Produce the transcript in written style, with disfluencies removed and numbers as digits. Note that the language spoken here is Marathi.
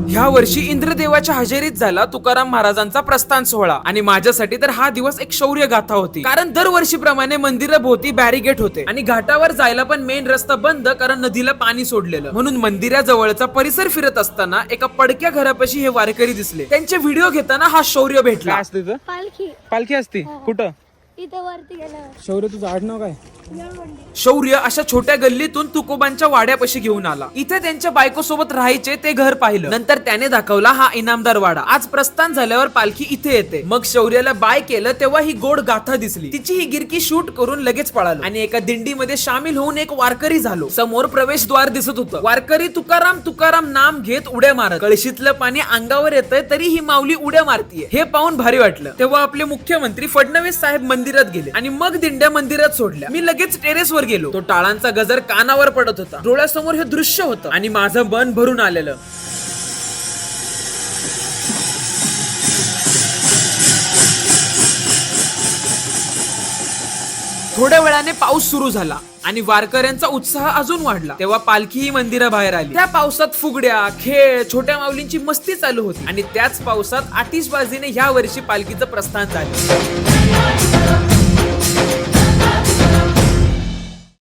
ह्या वर्षी इंद्रदेवाच्या हजेरीत झाला तुकाराम महाराजांचा प्रस्थान सोहळा आणि माझ्यासाठी तर हा दिवस एक शौर्य गाथा होती, कारण दरवर्षीप्रमाणे मंदिराभोवती बॅरिगेट होते आणि घाटावर जायला पण मेन रस्ता बंद, कारण नदीला पाणी सोडलेलं. म्हणून मंदिराजवळचा परिसर फिरत असताना एका पडक्या घरापाशी हे वारकरी दिसले. त्यांचे व्हिडिओ घेताना हा शौर्य भेटला. काय असते पालखी पालखी असते कुठं? इथं वरती गेल्यावर शौर्य तुझं आडनाव काय? शौर्य अशा छोट्या गल्लीतून तुकोबांच्या वाड्यापाशी घेऊन आला. इथे त्यांच्या बायको सोबत राहायचे ते घर पाहिलं. नंतर त्याने दाखवला हा इनामदार वाडा. आज प्रस्थान झाल्यावर पालखी इथे येते. मग शौर्याला बाय केलं तेव्हा ही गोड गाथा दिसली. तिची ही गिरकी शूट करून लगेच पळालो आणि एका दिंडीमध्ये सामील होऊन एक वारकरी झालो. समोर प्रवेशद्वार दिसत होतं. वारकरी तुकाराम तुकाराम नाम घेत उड्या मारत. कळशीतलं पाणी अंगावर येतंय तरी ही माऊली उड्या मारतीये. हे पाहून भारी वाटलं. तेव्हा आपले मुख्यमंत्री फडणवीस साहेब मंदिरात गेले आणि मग दिंड्या मंदिरात सोडल्या. मी लगेच टेरेसवर गेलो. तो टाळांचा गजर कानावर पडत होता. डोळ्यासमोर हे दृश्य होतं आणि माझं मन भरून आलेलं. थोड्या वेळाने पाऊस सुरू झाला आणि वारकऱ्यांचा उत्साह अजून वाढला. तेव्हा पालखी ही मंदिराबाहेर आली. त्या पावसात फुगड्या, खेळ, छोट्या माऊलींची मस्ती चालू होती आणि त्याच पावसात आतिषबाजीने ह्या वर्षी पालखीचं प्रस्थान झालं.